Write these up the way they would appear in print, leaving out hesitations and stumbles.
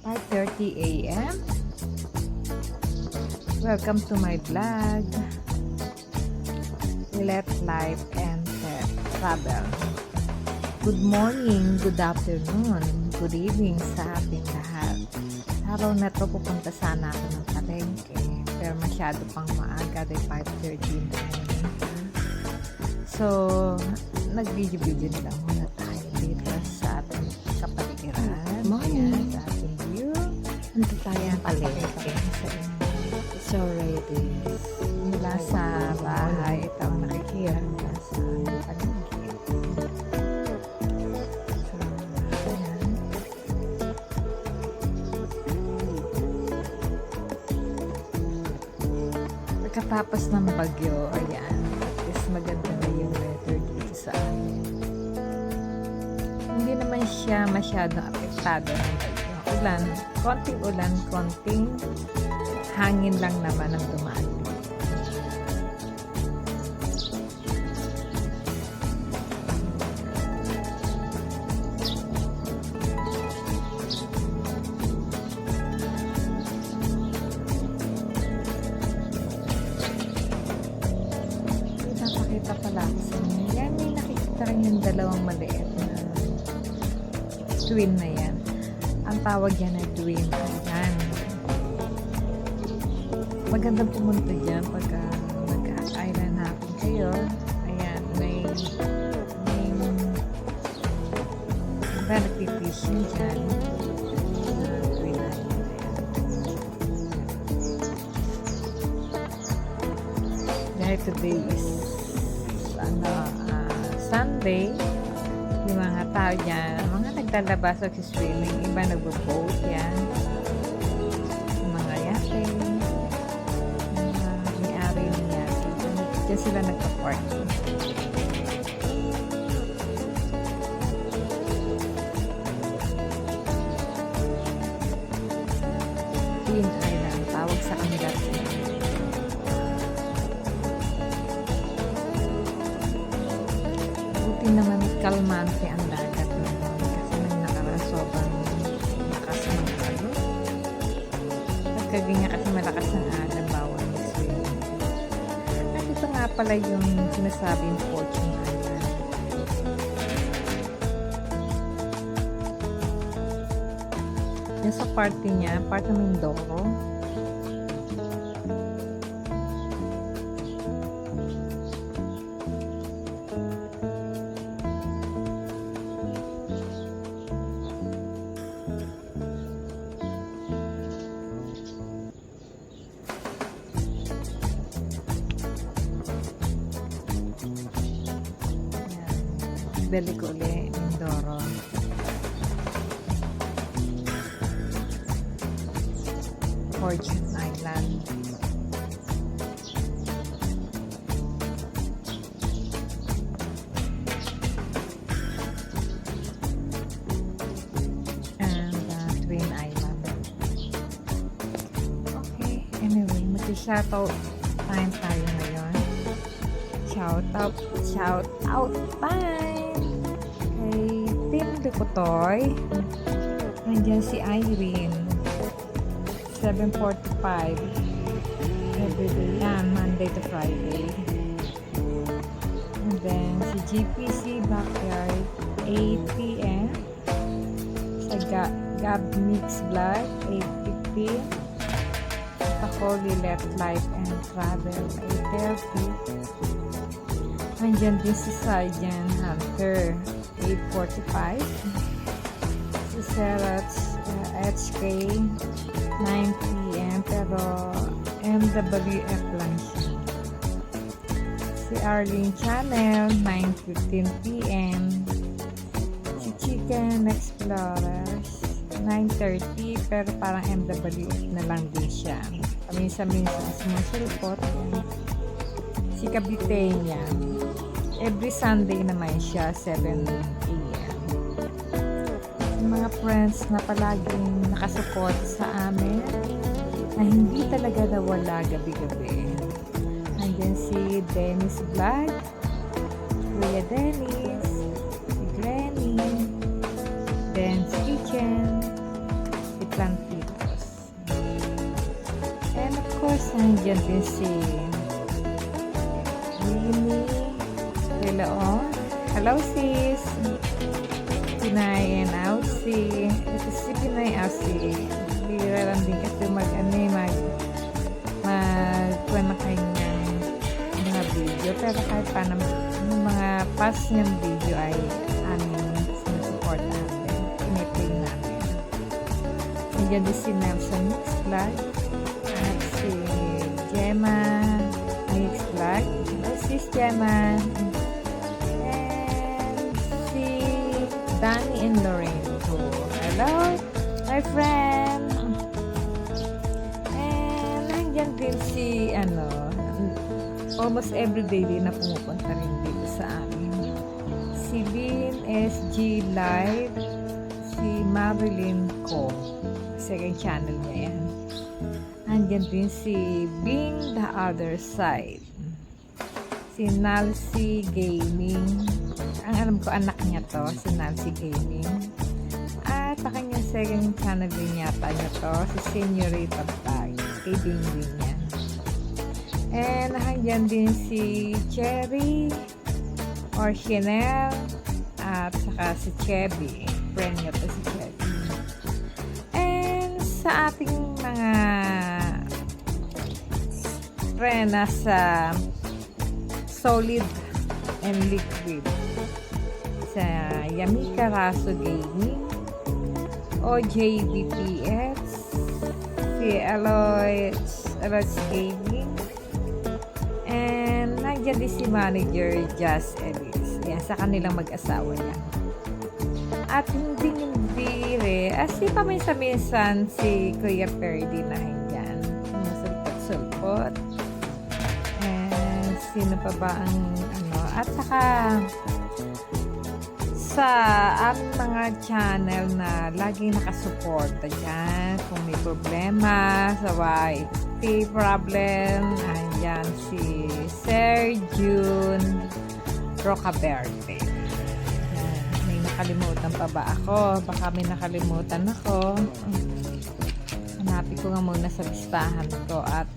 5:30 a.m. Welcome to my vlog. Let life and travel. Good morning, good afternoon, good evening sa ating lahat. Araw na to pupunta sana ako ng palengke, pero masyado pang maaga, day 5:30 in the morning. So, nag-video-video na lang muna tayo dito sa ating kapaligiran. Ayan, sa ating view. Nandito tayo ang palengke. So ready. Mula sa bahay, ito ang nakikita mula sa palengke. So, ayan. Pagkatapos ng bagyo, ayan, at least maganda na yung weather dito sa amin. Hindi naman siya masyadong apektado ng bagyo. Ulan, konting hangin lang naman ang dumaan. Napakita pala sa inyo. Yan, may nakikita rin yung dalawang maliit na twin na yan. Ang tawag yan ay twin. Ayan. Magandang pumunta dyan pagka mag-island hopping kayo. Ayan, may nagtifish dyan. Twin island. Dahil today is Sunday, yung mga tao dyan, mga naglalabas o swimming, iba nagbo-boat yan, yung mga yate, yung mga may-ari ng yate, dyan sila nagpa-party. Twin Island, tawag sa kanila. Buti naman kalmante ang dagat naman kasi nang nakarasoban lakas ng alon. At kaganyan kasi malakas ng alon bawal mag-swimming. At ito nga pala yung sinasabing Fortune Island. Yan sa party niya, part ng Mindoro. Balik uli, Mindoro. Fortune Island. And Twin Island. Okay, anyway, mag-shoutout time tayo ngayon. Shout out time! Team Lukotoy. Nandiyan si Irene. 7:45. Everyday yan, Monday to Friday. And then si GPC Backyard, 8 p.m. Sa Gab Mix Vlog, 8:50. Ako, Let Life and Travel, 8:30. Nandiyan din si Sergeant Hunter, 8:45. Si Sarah HK 9 p.m. pero MWF lang siya. Si Arlene Channel 9:15 p.m. Si Chicken Explorers 9:30 pero parang MWF na lang din siya. Minsan-minsan sumusulpot. Si Kabitenya every Sunday naman siya 7 a.m. Mga friends na palaging nakasupport sa amin na hindi talaga nawala gabi-gabi. Nandiyan si Dennis Vlog, Kuya Dennis, si Glenny, Ben's Kitchen, si plantitos. And of course, nandiyan din si Winnie. Hello. Hello, sis. Pinay and Aussie. Ito si Pinay Aussie. Bira lang din kasi magkuha na kanyang mga video. Pero kahit paano, yung mga past niyang video ay aming sinusupport namin. Piniplay namin. Nandiyan din si Nelson Mix Vlog. At si Gemma Mix Vlog. Hello, sis Gemma. And si Danny and Lorraine. Hello, my friend. And nandiyan din si almost everyday din na pumupunta rin dito sa amin. Si Lynn SG Live, si Marilyn Co. Second channel niya yan. Nandiyan din si Being the Other Side. Si Nalcy Gaming. Ang alam ko, anak niya to, si Nalcy Gaming. At sa kanyang second channel din yata niya to, si Senorita Vlog. Kay Bingwin yan. And nandiyan din si Cherry or Chanel at saka si Chevy. Friend niya to si Chevy. And sa ating mga friend na sa solid and liquid, sa Yamika Raso Gaming, OJBPS, si Aloys Gaming, and nandiyan din si manager Jazz Ellis. Yan, sa kanilang mag-asawa yan. At hindi si paminsan-minsan si Kuya Ferdy na yan. Sulpot-sulpot. And sino pa ba ang at saka sa aming mga channel na laging nakasuporta dyan kung may problema sa YT problem, andyan si Sir June Rocaberte. May nakalimutan pa ba ako? Baka may nakalimutan ako. Hanapin ko nga muna sa listahan ko at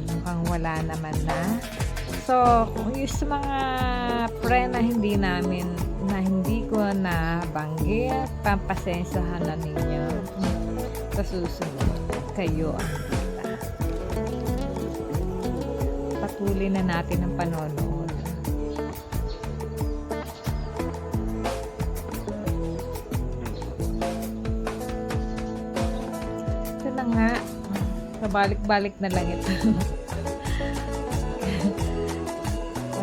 mukhang wala naman na. So, kung yung sa mga friend na hindi ko na banggit, pampasensyahan na ninyo. Sa susunod, kayo ang kita. Patuloy na natin ang panonood. Ito na nga. Pabalik-balik na lang ito.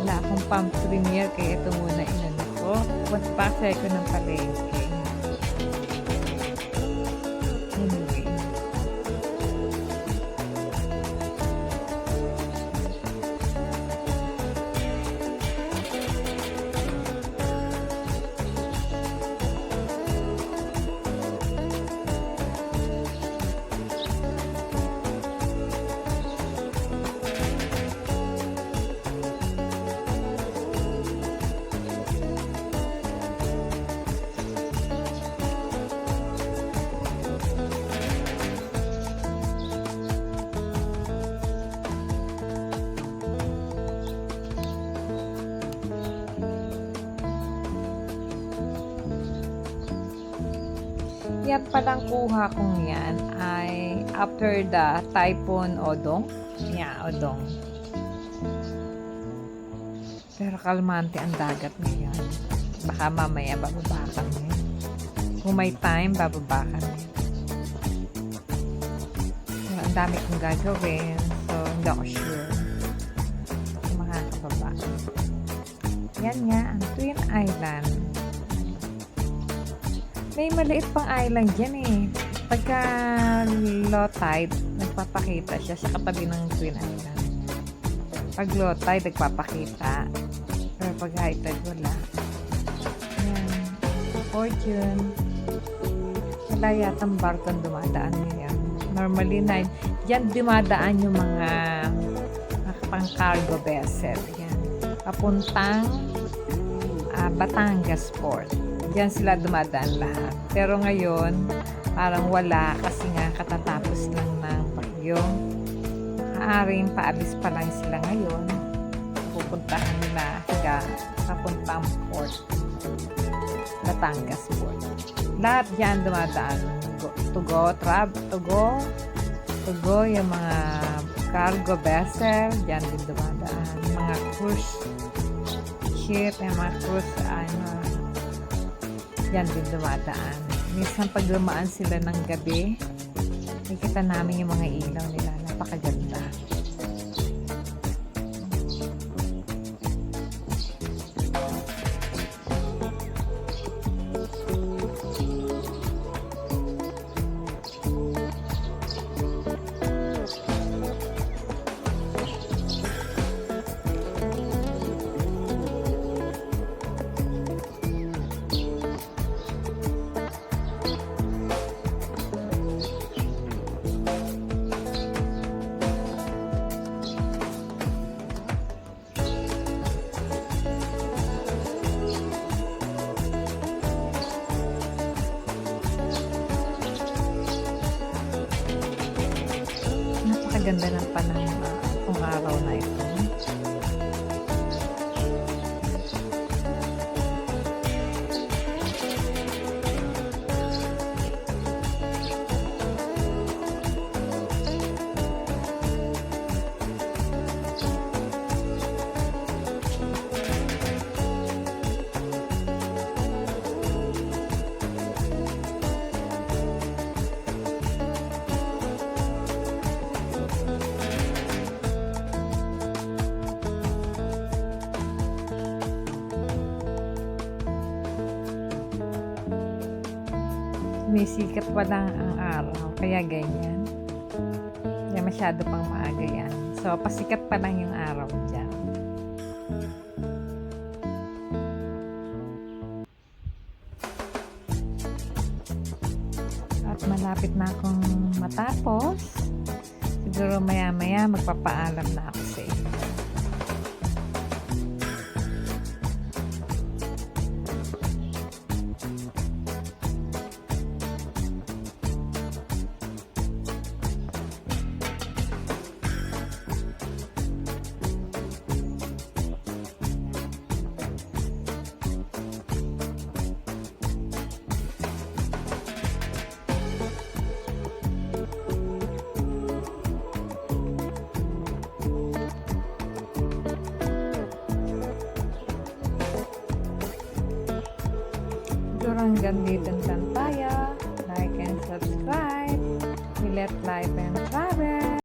Wala akong pump premier kaya ito muna inano ko. Pagpasay ko ng palengke. Anyway. Yan palang kuha kong yan ay after the Typhoon Odong. Yeah, Odong. Pero kalmante ang dagat ngayon. Baka mamaya bababa kami. Kung may time, bababa kami. Pero ang dami kong gagawin. So, hindi ako sure kung makakababa. Yan nga, ang Twin Island. May maliit pang island dyan eh. Pagka low tide, nagpapakita siya sa katabi ng Twin Island. Pag low tide, nagpapakita. Pero pag high tide, wala. Ayan. Fortune. Wala yatang barkong dumadaan ngayon. Normally, dyan dumadaan yung mga pang-cargo vessel. Yan. Papuntang Batangas Port. Diyan sila dumadaan lahat. Pero ngayon, parang wala kasi nga katatapos lang ng bagyo. Maaaring paalis pa lang sila ngayon. Pupuntahan nila papuntang port. Batangas Port. Lahat dyan dumadaan. To go, yung mga cargo vessel, dyan din dumadaan. Mga cruise ship, yung mga cruise, dyan din dumadaan. Minsan pag dumaan sila ng gabi, nakikita namin yung mga ilaw nila. Napakaganda. Napakaganda ng panahon kung araw na ito. Sumisikat pa lang ang araw, kaya ganyan. Kaya masyado pang maaga yan. So, pasikat pa lang yung araw dyan. At malapit na akong matapos. Siguro maya-maya magpapaalam na ako sa inyo. Hanggang dito lang tayo. Like and subscribe. We let life and travel.